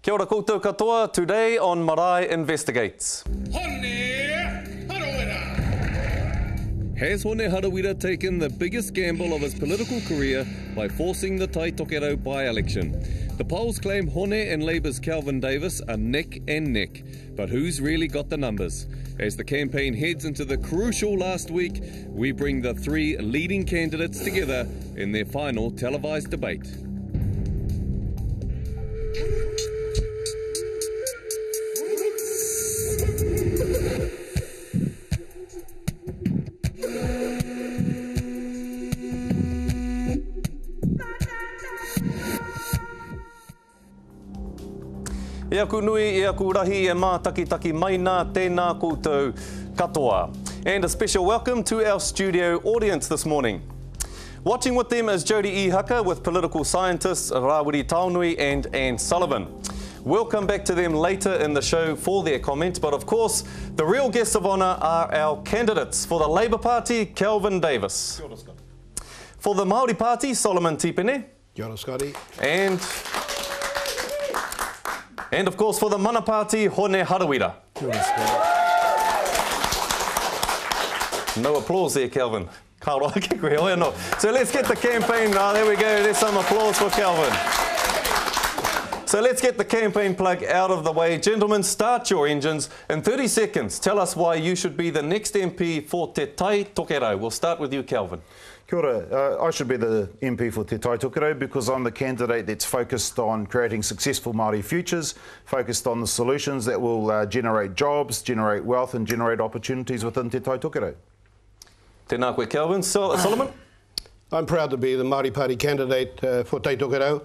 Kia ora koutou katoa, today on Marae Investigates. Hone Harawira! Has Hone Harawira taken the biggest gamble of his political career by forcing the Tai Tokerau by-election? The polls claim Hone and Labour's Kelvin Davis are neck and neck, but who's really got the numbers? As the campaign heads into the crucial last week, we bring the three leading candidates together in their final televised debate. Ea ku nui, ea ku rahi, e mā taki maina, tēnā koutou katoa. And a special welcome to our studio audience this morning. Watching with them is Jodie Ihaka with political scientists Rawiri Taunui and Anne Sullivan. We'll come back to them later in the show for their comments, but of course, the real guests of honour are our candidates. For the Labour Party, Kelvin Davis. Kia ora, Scotty. For the Māori Party, Solomon Tipene. Kia ora, Scotty. And of course, for the Mana Party, Hone Harawira. Kia ora, Scotty. No applause there, Kelvin. So let's get the campaign. There we go. There's some applause for Kelvin. So let's get the campaign plug out of the way. Gentlemen, start your engines. In 30 seconds, tell us why you should be the next MP for Te Tai Tokerau. We'll start with you, Kelvin. Kia ora. I should be the MP for Te Tai Tokerau because I'm the candidate that's focused on creating successful Māori futures, focused on the solutions that will generate jobs, generate wealth and generate opportunities within Te Tai Tokerau. Tēnā koe, Kelvin. Solomon? I'm proud to be the Māori Party candidate for Tai Tokerau.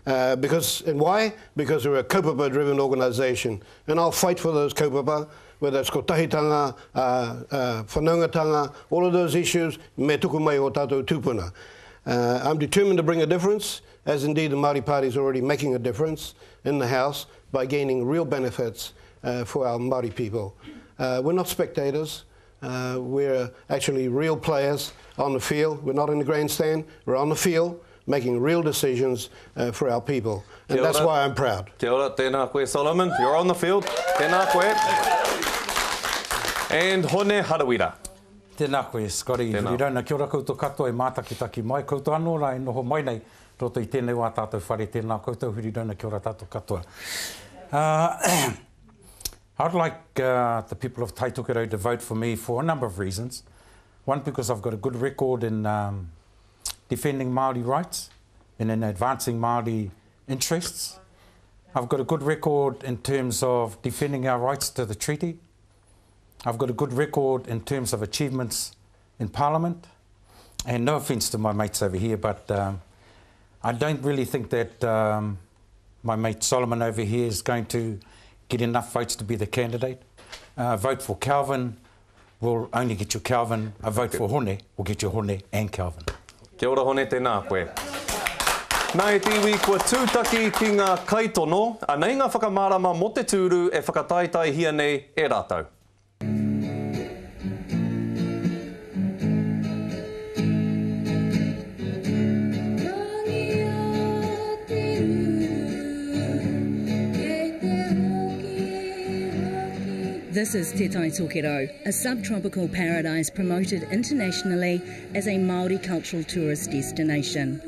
Why? Because we're a kaupapa-driven organisation. And I'll fight for those kaupapa, whether it's kotahitanga, whanaungatanga, all of those issues, me tuku mai o tātou tūpuna. I'm determined to bring a difference, as indeed the Māori Party is already making a difference in the House by gaining real benefits for our Māori people. We're not spectators. We're actually real players on the field. We're not in the grandstand. We're on the field, making real decisions for our people. And that's why I'm proud. Kia ora, tēnā koe, Solomon. You're on the field. Tēnā koe. And Hone Harawira. Tēnā koe, Scotty. Whirirauna, kia ora koutou katoa e mātaki mai. Koutou anō rā e noho mai nei. Roto I tēnei wā tātou whare tēnā koutou. Whirirauna, kia ora tātou katoa. I'd like the people of Tai Tokerau to vote for me for a number of reasons. One, because I've got a good record in defending Māori rights and in advancing Māori interests. I've got a good record in terms of defending our rights to the treaty. I've got a good record in terms of achievements in Parliament. And no offence to my mates over here, but I don't really think that my mate Solomon over here is going to get enough votes to be the candidate. Vote for Kelvin will only get you Kelvin. A vote for Hone will get you Hone and Kelvin. Kia ora, Hone, tēnā koe. Nā e tiwi kua tūtaki ki ngā kaitono, a nei ngā whakamārama mo te tūru e whakataitai hia nei e rātou. This is Te Tai Tokerau, a subtropical paradise promoted internationally as a Māori cultural tourist destination.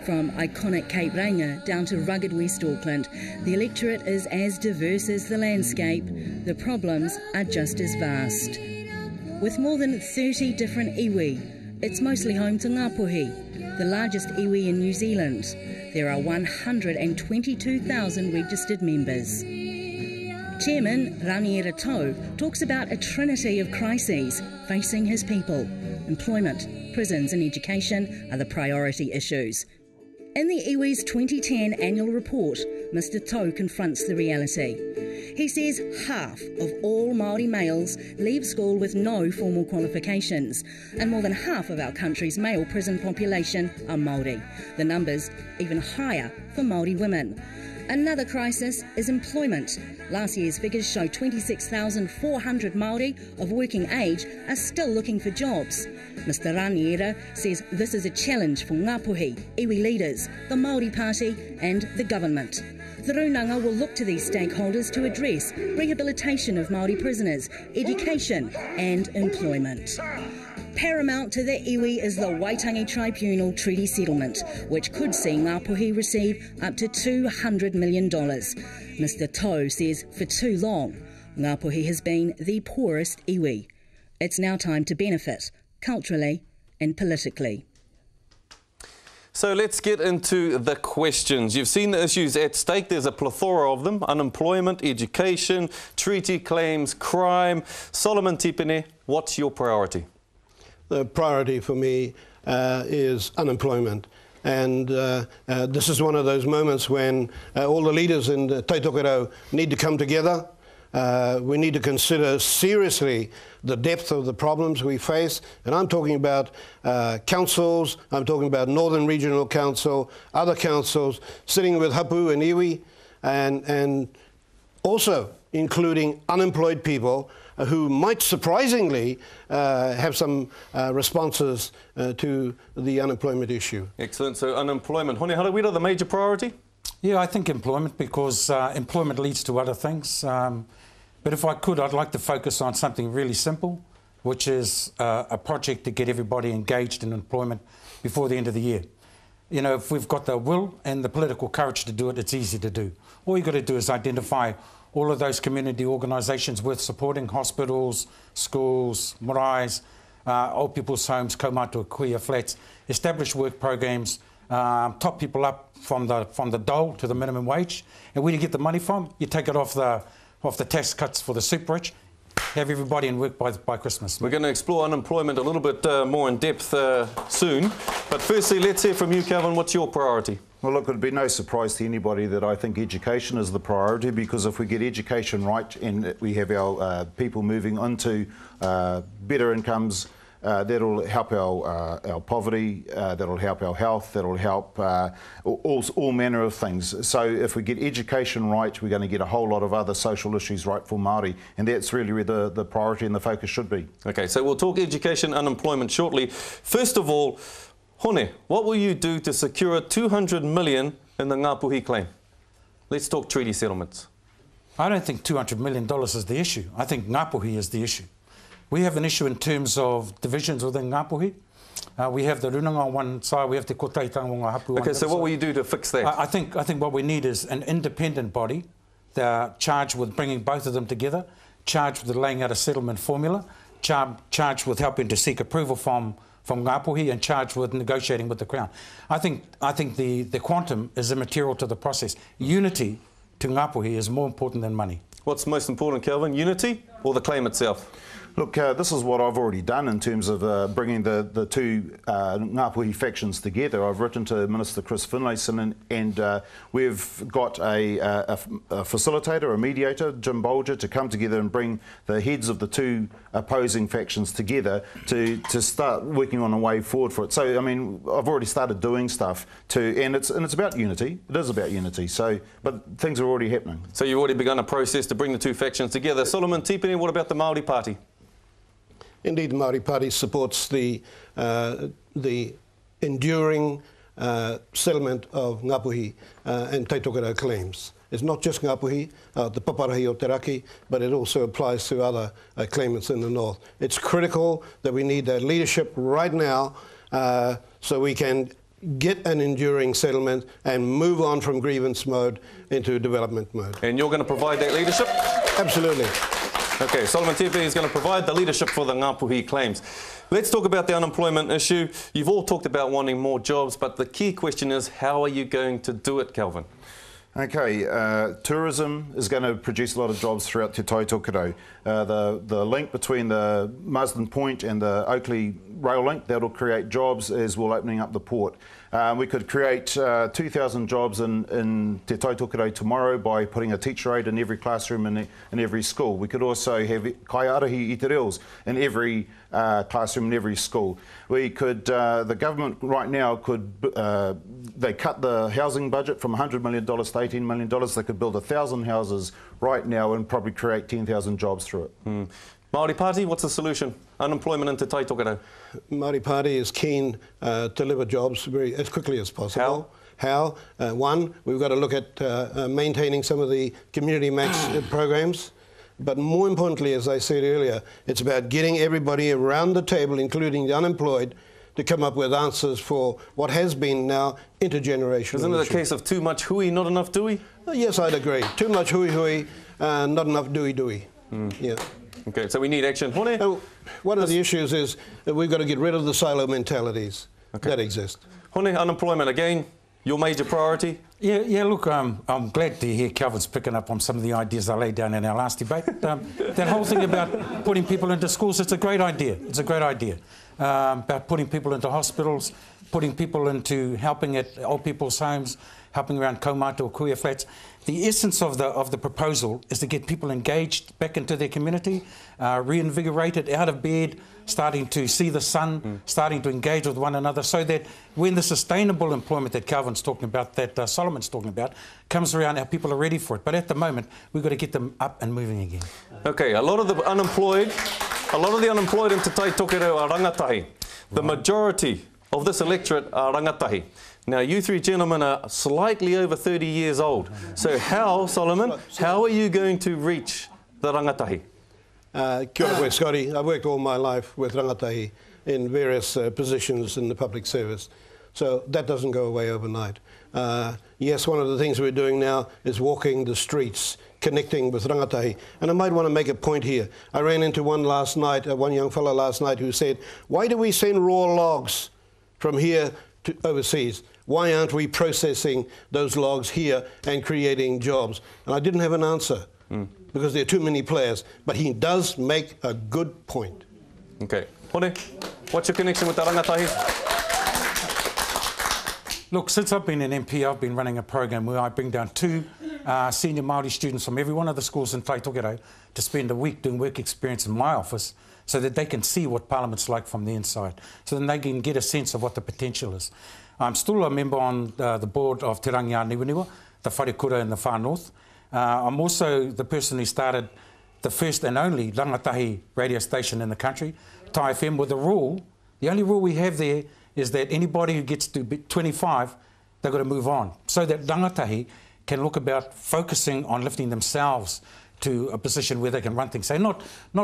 From iconic Cape Reinga down to rugged West Auckland, the electorate is as diverse as the landscape. The problems are just as vast. With more than 30 different iwi, it's mostly home to Ngāpuhi, the largest iwi in New Zealand. There are 122,000 registered members. Chairman Raniera Tau talks about a trinity of crises facing his people. Employment, prisons and education are the priority issues. In the iwi's 2010 annual report, Mr Tau confronts the reality. He says half of all Māori males leave school with no formal qualifications, and more than half of our country's male prison population are Māori. The numbers even higher for Māori women. Another crisis is employment. Last year's figures show 26,400 Māori of working age are still looking for jobs. Mr Raniera says this is a challenge for Ngāpuhi, iwi leaders, the Māori Party and the government. The Runanga will look to these stakeholders to address rehabilitation of Māori prisoners, education and employment. Paramount to the iwi is the Waitangi Tribunal Treaty Settlement, which could see Ngāpuhi receive up to $200 million. Mr Tau says for too long, Ngāpuhi has been the poorest iwi. It's now time to benefit, culturally and politically. So let's get into the questions. You've seen the issues at stake. There's a plethora of them: unemployment, education, treaty claims, crime. Solomon Tipene, what's your priority? The priority for me is unemployment. And this is one of those moments when all the leaders in the Tai Tokerau need to come together. We need to consider seriously the depth of the problems we face. And I'm talking about councils, I'm talking about Northern Regional Council, other councils, sitting with hapu and iwi, and also including unemployed people who might surprisingly have some responses to the unemployment issue. Excellent. So unemployment. Hone Harawira, the major priority? Yeah, I think employment, because employment leads to other things. But if I could, I'd like to focus on something really simple, which is a project to get everybody engaged in employment before the end of the year. You know, if we've got the will and the political courage to do it, it's easy to do. All you've got to do is identify all of those community organisations worth supporting: hospitals, schools, maraes, old people's homes, kaumātua kuia flats, establish work programs, top people up from the dole to the minimum wage. And where do you get the money from? You take it off the tax cuts for the super rich. Have everybody in work by Christmas. We're going to explore unemployment a little bit more in depth soon. But firstly, let's hear from you, Kelvin. What's your priority? Well, look, it would be no surprise to anybody that I think education is the priority, because if we get education right and we have our people moving into better incomes, that'll help our poverty, that'll help our health, that'll help all manner of things. So if we get education right, we're going to get a whole lot of other social issues right for Māori, and that's really where the priority and the focus should be. Okay, so we'll talk education, unemployment shortly. First of all, Hone, what will you do to secure $200 million in the Ngāpuhi claim? Let's talk treaty settlements. I don't think $200 million is the issue. I think Ngāpuhi is the issue. We have an issue in terms of divisions within Ngāpuhi. We have the Runanga on one side, we have the Kotaitanga on hapu on the other so what will you do to fix that? I think what we need is an independent body that are charged with bringing both of them together, charged with laying out a settlement formula, charged with helping to seek approval from Ngāpuhi, and charged with negotiating with the Crown. I think the quantum is immaterial to the process. Unity to Ngāpuhi is more important than money. What's most important, Kelvin? Unity or the claim itself? Look, this is what I've already done in terms of bringing the two Ngāpuhi factions together. I've written to Minister Chris Finlayson, and we've got a facilitator, a mediator, Jim Bolger, to come together and bring the heads of the two opposing factions together to start working on a way forward for it. So, I mean, I've already started doing stuff and it's about unity. It is about unity. So, but things are already happening. So you've already begun a process to bring the two factions together. Solomon Tipene, what about the Māori Party? Indeed, the Māori Party supports the enduring settlement of Ngāpuhi and Tai Tokerau claims. It's not just Ngāpuhi, the paparahi o Te Raki, but it also applies to other claimants in the north. It's critical that we need that leadership right now so we can get an enduring settlement and move on from grievance mode into development mode. And you're going to provide that leadership? Absolutely. Okay, Solomon Tipene is going to provide the leadership for the Ngāpuhi claims. Let's talk about the unemployment issue. You've all talked about wanting more jobs, but the key question is, how are you going to do it, Kelvin? Okay, tourism is going to produce a lot of jobs throughout Te Tai Tokerau. The link between the Marsden Point and the Oakley rail link, that'll create jobs as well, opening up the port. We could create 2,000 jobs in Te Tai Tokerau tomorrow by putting a teacher aide in every classroom in every school. We could also have kaiarahi i te reos in every classroom in every school. We could, the government right now could, they cut the housing budget from $100 million to $18 million. They could build 1,000 houses right now and probably create 10,000 jobs through it. Māori Party, what's the solution? Unemployment in Te Tai Tokerau. Māori Party is keen to deliver jobs as quickly as possible. How? One, we've got to look at maintaining some of the community max programs. But more importantly, as I said earlier, it's about getting everybody around the table, including the unemployed, to come up with answers for what has been now intergenerational. Isn't it a case of too much hui, not enough dui? Yes, I'd agree. Too much hui, not enough dui. Yeah. Okay, so we need action. Hone? One of the issues is that we've got to get rid of the silo mentalities that exist. Hone, unemployment again, your major priority? Yeah, look, I'm glad to hear Kelvin's picking up on some of the ideas I laid down in our last debate. That whole thing about putting people into schools, it's a great idea. It's a great idea. About putting people into hospitals, putting people into helping at old people's homes, helping around kaumātua kuia flats. The essence of the proposal is to get people engaged back into their community, reinvigorated, out of bed, starting to see the sun, starting to engage with one another, so that when the sustainable employment that Kelvin's talking about, that Solomon's talking about, comes around, our people are ready for it. But at the moment, we've got to get them up and moving again. Okay, a lot of the unemployed in Te Tai Tokerau are rangatahi. The majority of this electorate are rangatahi. Now, you three gentlemen are slightly over 30 years old. So how, Solomon, how are you going to reach the rangatahi? Kia ora koe, Scotty. I've worked all my life with rangatahi in various positions in the public service. So that doesn't go away overnight. Yes, one of the things we're doing now is walking the streets, connecting with rangatahi. And I might want to make a point here. I ran into one last night, one young fellow last night who said, why do we send raw logs from here to overseas? Why aren't we processing those logs here and creating jobs? And I didn't have an answer because there are too many players. But he does make a good point. Okay. Hone, what's your connection with the rangatahi? Look, since I've been an MP, I've been running a program where I bring down 2 senior Māori students from every one of the schools in Tai Tokerau to spend a week doing work experience in my office so that they can see what Parliament's like from the inside, so then they can get a sense of what the potential is. I'm still a member on the board of Te Rangiā Niwaniwa, the wharekura in the far north. I'm also the person who started the first and only rangatahi radio station in the country, Tai FM, with a rule. The only rule we have there is that anybody who gets to be 25, they've got to move on, so that rangatahi can look about focusing on lifting themselves to a position where they can run things. So not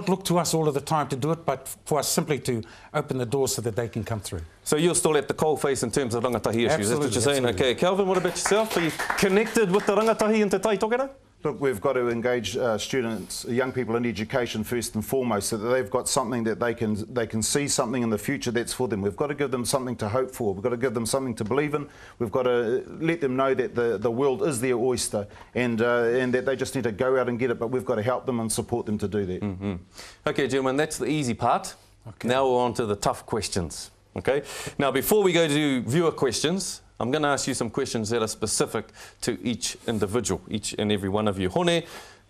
look to us all of the time to do it, but for us simply to open the doors so that they can come through. So you're still at the coalface in terms of rangatahi issues, absolutely, that's what you're saying. Absolutely. Okay, Kelvin, what about yourself? Are you connected with the rangatahi in Te Tai Tokerau? Look, we've got to engage students, young people in education first and foremost, so that they've got something that they can see something in the future that's for them. We've got to give them something to hope for. We've got to give them something to believe in. We've got to let them know that the world is their oyster and that they just need to go out and get it, but we've got to help them and support them to do that. Okay, gentlemen, that's the easy part. Okay. Now we're on to the tough questions. Okay. Now, before we go to viewer questions, I'm going to ask you some questions that are specific to each individual, each and every one of you. Hone,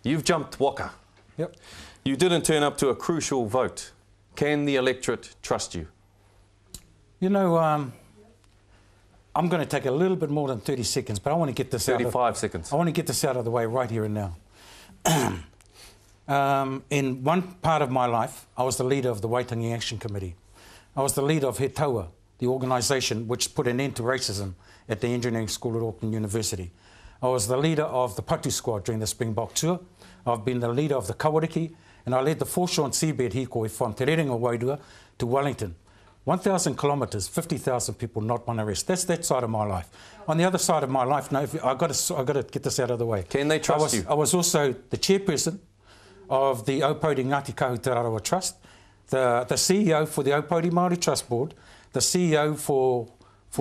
you've jumped waka. Yep. You didn't turn up to a crucial vote. Can the electorate trust you? You know, I'm going to take a little bit more than 30 seconds, but I want to get this 35 seconds. I want to get this out of the way right here and now. In one part of my life, I was the leader of the Waitangi Action Committee. I was the leader of He Taua, the organisation which put an end to racism at the engineering school at Auckland University. I was the leader of the Patu squad during the Springbok tour. I've been the leader of the Kawariki, and I led the foreshore and seabed hikoi from Te Rerenga Wairua to Wellington. 1,000 kilometres, 50,000 people, not one arrest. That's that side of my life. On the other side of my life, no, I've got to get this out of the way. Can they trust you? I was also the chairperson of the Opodi Ngāti Kahu Te Rarawa Trust, the CEO for the Opodi Māori Trust Board, the CEO for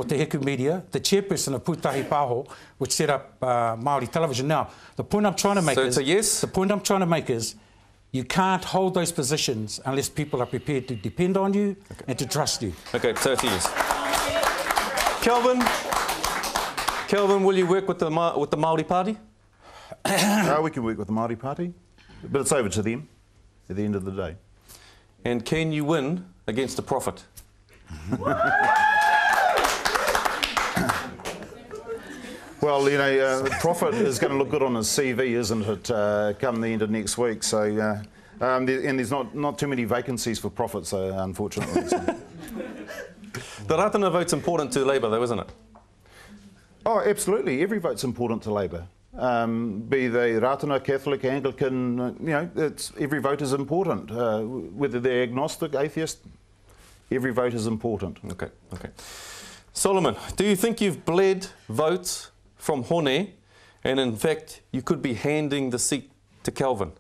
Te Heku Media, the chairperson of Pūtahi Pāho, which set up Māori television. Now, the point I'm trying to make is... So it's a yes? The point I'm trying to make is you can't hold those positions unless people are prepared to depend on you and to trust you. Okay, so it's a yes. Kelvin, will you work with the Māori Party? We can work with the Māori Party, but it's over to them at the end of the day. And can you win against a prophet? Well, you know, the prophet is going to look good on his CV, isn't it, come the end of next week. So, and there's not too many vacancies for prophets, unfortunately. So. The Ratana vote's important to Labour, though, isn't it? Oh, absolutely. Every vote's important to Labour. Be they Ratana, Catholic, Anglican, you know, every vote is important. Whether they're agnostic, atheist, every vote is important. Okay, okay. Solomon, do you think you've bled votes from Hone, and in fact you could be handing the seat to Kelvin?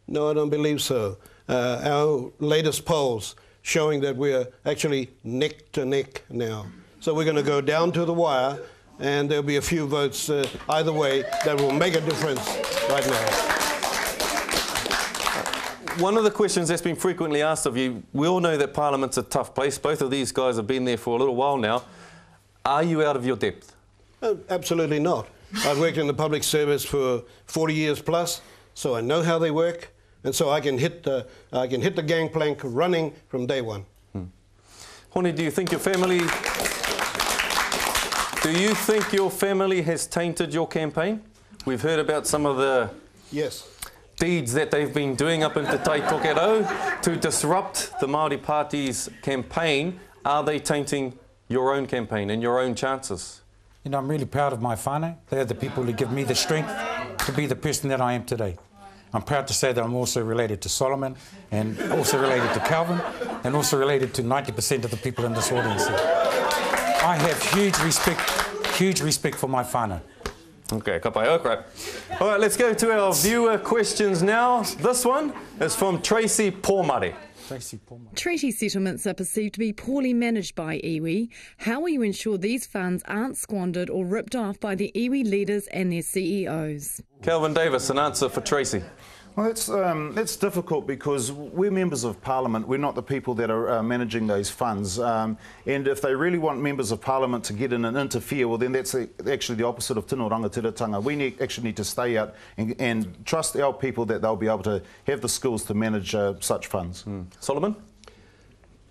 No, I don't believe so. Our latest polls showing that we're actually neck to neck now. So we're going to go down to the wire, and there'll be a few votes either way that will make a difference right now. One of the questions that's been frequently asked of you, we all know that Parliament's a tough place. Both of these guys have been there for a little while now. Are you out of your depth? Absolutely not. I've worked in the public service for 40 years plus, so I know how they work, and so I can hit the gangplank running from day one. Hone, do you think your family has tainted your campaign? We've heard about some of the deeds that they've been doing up into Tai Tokerau to disrupt the Māori Party's campaign. Are they tainting your own campaign and your own chances? You know, I'm really proud of my whānau. They're the people who give me the strength to be the person that I am today. I'm proud to say that I'm also related to Solomon, and also related to Kelvin, and also related to 90% of the people in this audience. I have huge respect for my whānau. Okay, ka pai au, great. All right, let's go to our viewer questions now. This one is from Tracy Pomare. Treaty settlements are perceived to be poorly managed by iwi. How will you ensure these funds aren't squandered or ripped off by the iwi leaders and their CEOs? Kelvin Davis, an answer for Tracy. Well, that's difficult because we're members of Parliament. We're not the people that are managing those funds. And if they really want members of Parliament to get in and interfere, well, then that's actually the opposite of tino rangatiratanga. We actually need to stay out and trust our people that they'll be able to have the skills to manage such funds. Solomon?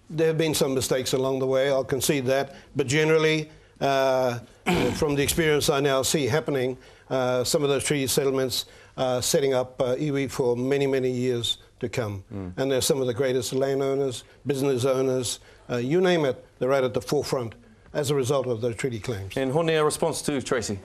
There have been some mistakes along the way, I'll concede that. But generally, from the experience I now see happening, some of those treaty settlements setting up iwi for many, many years to come. And they're some of the greatest landowners, business owners, you name it, they're right at the forefront as a result of those treaty claims. And Hone, a response to Tracy?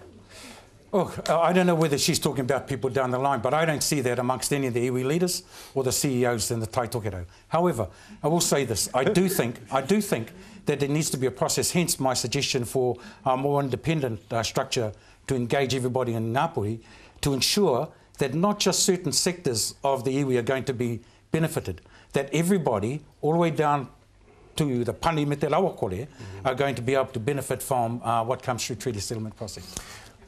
Oh, I don't know whether she's talking about people down the line, but I don't see that amongst any of the iwi leaders or the CEOs in the Tai Tokerau. However, I will say this, I do think that there needs to be a process, hence my suggestion for a more independent structure to engage everybody in Ngāpuhi, to ensure that not just certain sectors of the iwi are going to be benefited, that everybody, all the way down to the pani me te lawakore, are going to be able to benefit from what comes through treaty settlement process.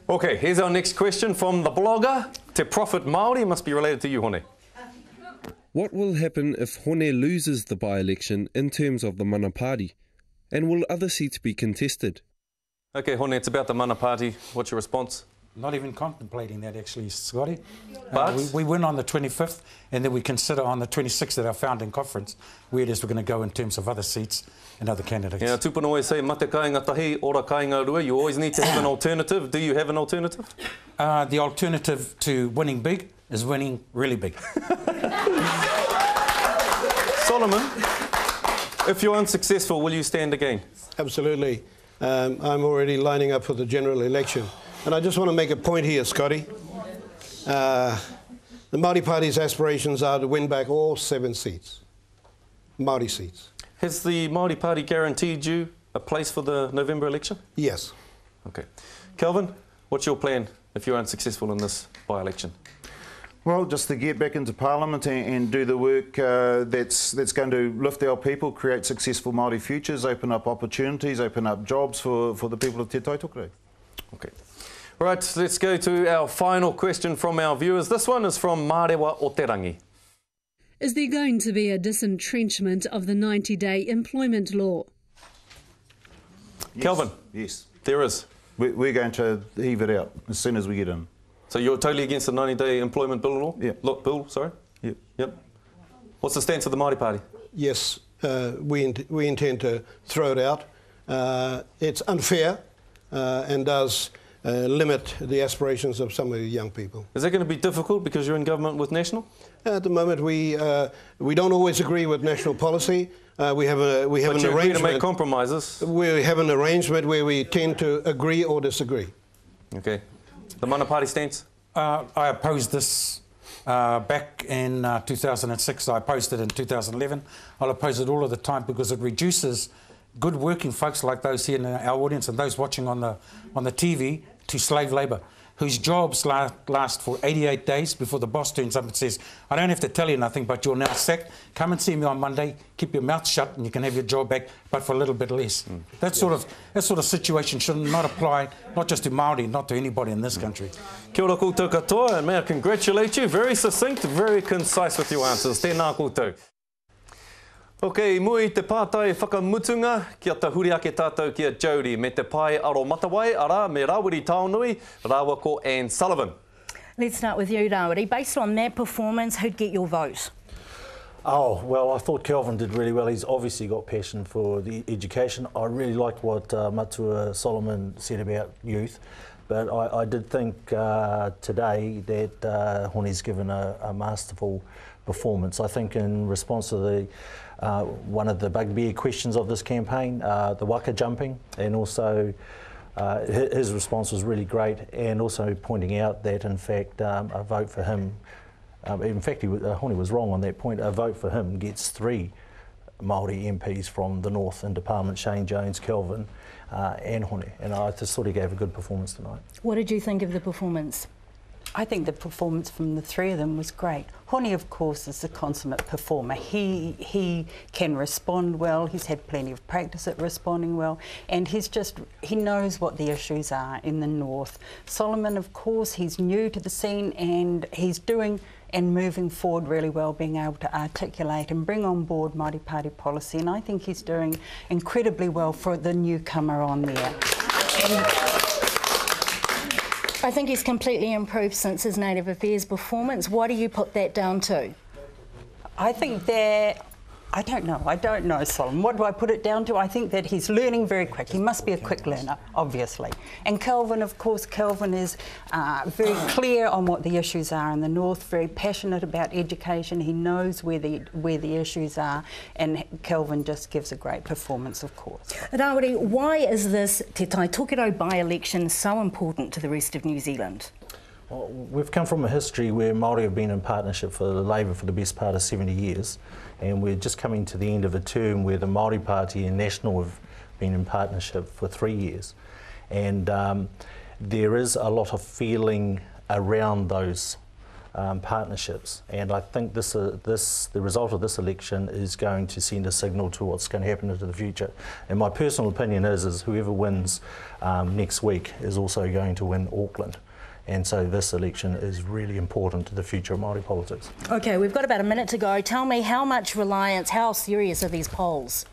Okay, here's our next question from the blogger. Te Prophet Māori must be related to you, Hone. What will happen if Hone loses the by-election in terms of the Mana Party? And will other seats be contested? Okay, Hone, it's about the Mana Party. What's your response? Not even contemplating that, actually, Scotty. But we win on the 25th, and then we consider on the 26th at our founding conference where it is we're going to go in terms of other seats and other candidates. Yeah, tupuna always say, mate kāinga tahi, ora kāinga rua. You always need to have an alternative. Do you have an alternative? The alternative to winning big is winning really big. Solomon, if you're unsuccessful, will you stand again? Absolutely. I'm already lining up for the general election. And I just want to make a point here, Scotty. The Māori Party's aspirations are to win back all 7 seats, Māori seats. Has the Māori Party guaranteed you a place for the November election? Yes. Okay. Kelvin, what's your plan if you're unsuccessful in this by-election? Well, just to get back into Parliament and do the work that's going to lift our people, create successful Māori futures, open up opportunities, open up jobs for the people of Te Tai Tokerau. Okay. All right, let's go to our final question from our viewers. This one is from Marae o Te Rangi. Is there going to be a disentrenchment of the 90-day employment law? Kelvin? Yes. There is. We're going to heave it out as soon as we get in. So you're totally against the 90-day employment bill law? Yeah. Bill, sorry? Yep. Yep. What's the stance of the Māori Party? Yes, we intend to throw it out. It's unfair and does limit the aspirations of some of the young people. Is that going to be difficult because you're in government with National? At the moment, we don't always agree with national policy. We have an But you agree arrangement to make compromises? We have an arrangement where we tend to agree or disagree. Okay. The Mana Party stance? I opposed this back in 2006. I opposed it in 2011. I'll oppose it all of the time because it reduces good working folks like those here in our audience and those watching on the TV to slave labour, whose jobs last for 88 days before the boss turns up and says, I don't have to tell you nothing, but you're now sacked. Come and see me on Monday, keep your mouth shut and you can have your job back, but for a little bit less. That sort of situation should not apply, not just to Māori, not to anybody in this country. Kia ora koutou katoa, and may I congratulate you. Very succinct, very concise with your answers. Tēnā koutou. Ok, mui te pātai whakamutunga, kia ta huri ake tātou kia Jody, me te pai aro matawai, ara me Rawiri Taonui, Rawa ko Anne Sullivan. Let's start with you, Rawiri. Based on that performance, who'd get your vote? Oh, well, I thought Kelvin did really well. He's obviously got passion for the education. I really liked what Matua Solomon said about youth, but I did think today that Hone's given a masterful performance. I think in response to the one of the bugbear questions of this campaign, the waka jumping, and also his response was really great, and also pointing out that in fact a vote for him, in fact Hone was wrong on that point, a vote for him gets 3 Māori MPs from the north into Parliament, Shane Jones, Kelvin and Hone, and I just thought he gave a good performance tonight. What did you think of the performance? I think the performance from the 3 of them was great. Hone, of course, is a consummate performer. He can respond well. He's had plenty of practice at responding well, and he knows what the issues are in the north. Solomon, of course, he's new to the scene, and he's doing and moving forward really well, being able to articulate and bring on board Māori Party policy, and I think he's doing incredibly well for the newcomer on there. I think he's completely improved since his Native Affairs performance. What do you put that down to? I think that, I don't know, Solomon. What do I put it down to? I think that he's learning very quick. He must be a quick learner, obviously. And Kelvin, of course, Kelvin is very clear on what the issues are in the north, very passionate about education. He knows where the issues are, and Kelvin just gives a great performance, of course. Rawiri, why is this Te Tai Tokerau by-election so important to the rest of New Zealand? Well, we've come from a history where Māori have been in partnership for Labour for the best part of 70 years, and we're just coming to the end of a term where the Māori Party and National have been in partnership for 3 years. And there is a lot of feeling around those partnerships, and I think the result of this election is going to send a signal to what's going to happen into the future. And my personal opinion is whoever wins next week is also going to win Auckland. And so this election is really important to the future of Māori politics. Okay, we've got about a minute to go. Tell me how much reliance, how serious are these polls?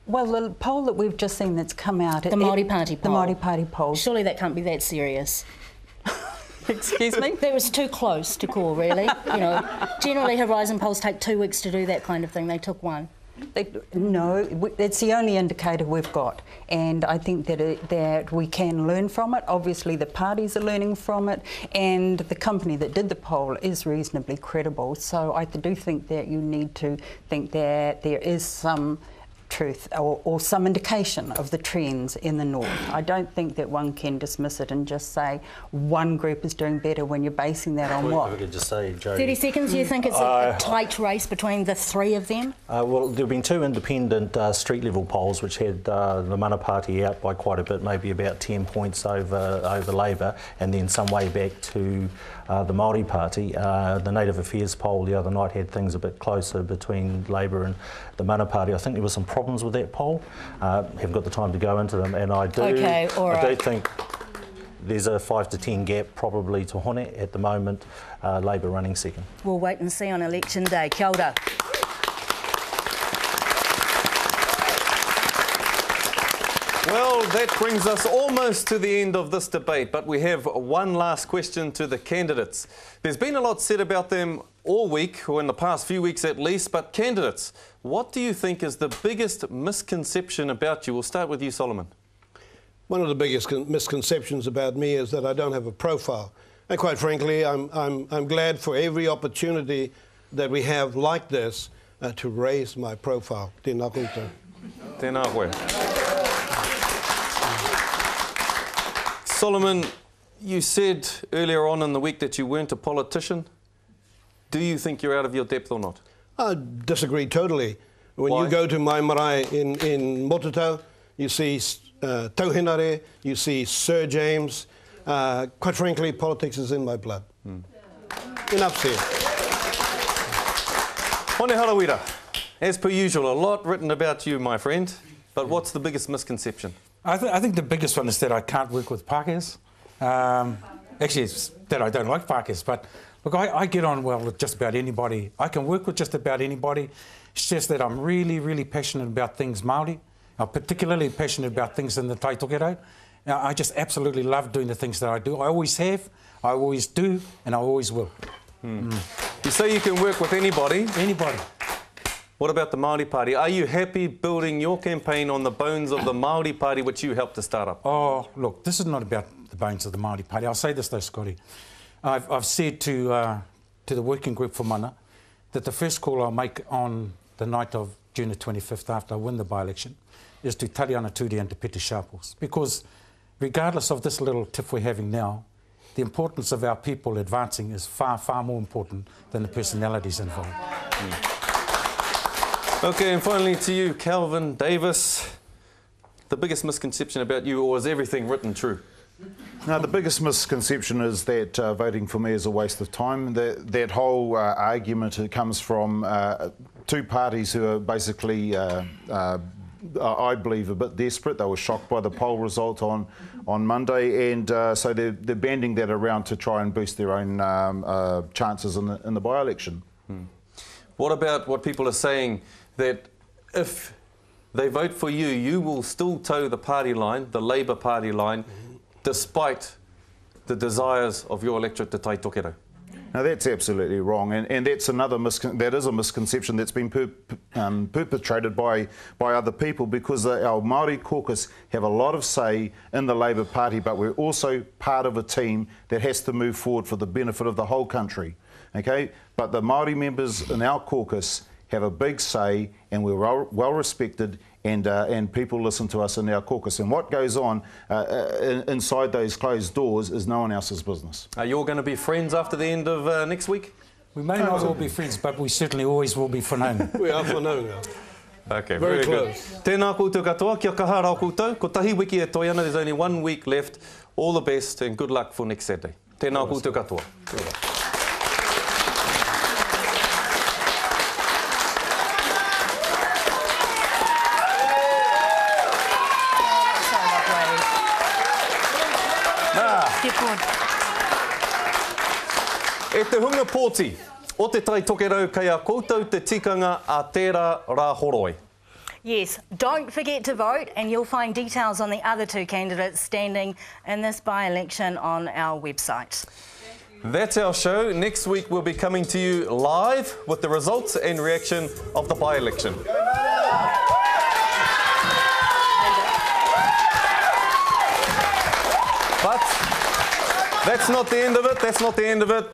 Well, the poll that we've just seen that's come out... The Māori Party poll. The Māori Party poll. Surely that can't be that serious. Excuse me? That was too close to call, really. You know, generally Horizon polls take 2 weeks to do that kind of thing. They took 1. No, it's the only indicator we've got, and I think that we can learn from it. Obviously the parties are learning from it, and the company that did the poll is reasonably credible, so I do think that you need to think that there is some truth or some indication of the trends in the north. I don't think that one can dismiss it and just say one group is doing better when you're basing that on what? If I could just say, Jody, 30 seconds, do you think it's a tight race between the 3 of them? Well, there have been 2 independent street level polls which had the Mana Party out by quite a bit, maybe about 10 points over Labour, and then some way back to the Māori Party. The Native Affairs poll the other night had things a bit closer between Labour and the Mana Party. I think there were some problems with that poll. Haven't got the time to go into them, and I do think there's a 5 to 10 gap probably to Hone at the moment, Labour running second. We'll wait and see on election day. Kia ora. Well, that brings us almost to the end of this debate, but we have one last question to the candidates. There's been a lot said about them all week, or in the past few weeks at least, but candidates, what do you think is the biggest misconception about you? We'll start with you, Solomon. One of the biggest misconceptions about me is that I don't have a profile. And quite frankly, I'm glad for every opportunity that we have like this to raise my profile. Tēnā koutou. Tēnā koe. Solomon, you said earlier on in the week that you weren't a politician. Do you think you're out of your depth or not? I disagree totally. When Why? you go to my marae in Mototau, you see Tauhenare, you see Sir James. Quite frankly, politics is in my blood. Enough said. Hone Harawira, as per usual, a lot written about you, my friend, but what's the biggest misconception? I think the biggest one is that I can't work with Pākehās. Actually, it's that I don't like Pākehās, but look, I get on well with just about anybody. I can work with just about anybody. It's just that I'm really, really passionate about things Māori. I'm particularly passionate about things in the Tai Tokerau. I just absolutely love doing the things that I do. I always have, I always do, and I always will. You say you can work with anybody. Anybody. What about the Māori Party? Are you happy building your campaign on the bones of the Māori Party, which you helped to start up? Oh, look, this is not about the bones of the Māori Party. I'll say this though, Scotty. I've said to the working group for Mana that the first call I'll make on the night of June the 25th after I win the by-election is to Tariana Tūri and to Pete Sharples. Because regardless of this little tiff we're having now, the importance of our people advancing is far, far more important than the personalities involved. Okay, and finally to you, Kelvin Davis. The biggest misconception about you, or is everything written true? No, the biggest misconception is that voting for me is a waste of time. That whole argument comes from two parties who are basically, I believe, a bit desperate. They were shocked by the poll result on Monday, and so they're banding that around to try and boost their own chances in the by-election. What about what people are saying, that if they vote for you, you will still toe the party line, the Labour Party line, despite the desires of your electorate, the Tai Tokerau? Now that's absolutely wrong, and that's another that is a misconception that's been perpetrated by other people, because our Māori caucus have a lot of say in the Labour Party, but we're also part of a team that has to move forward for the benefit of the whole country. Okay, but the Māori members in our caucus have a big say, and we're well respected, and people listen to us in our caucus. And what goes on inside those closed doors is no one else's business. Are you all going to be friends after the end of next week? We may not all be friends, but we certainly always will be whanau. We are whanau. Okay, very good. close. Tēnā koutou katoa, kia kaha rao koutou. Ko tahi wiki e toi ana, there's only 1 week left. All the best and good luck for next Saturday. Tēnā koutou katoa. E te hunga pōti o te Tai Tokerau kei a koutou te tikanga a tērā rā horoi. Yes, don't forget to vote, and you'll find details on the other two candidates standing in this by-election on our website. That's our show. Next week we'll be coming to you live with the results and reaction of the by-election. But that's not the end of it. That's not the end of it.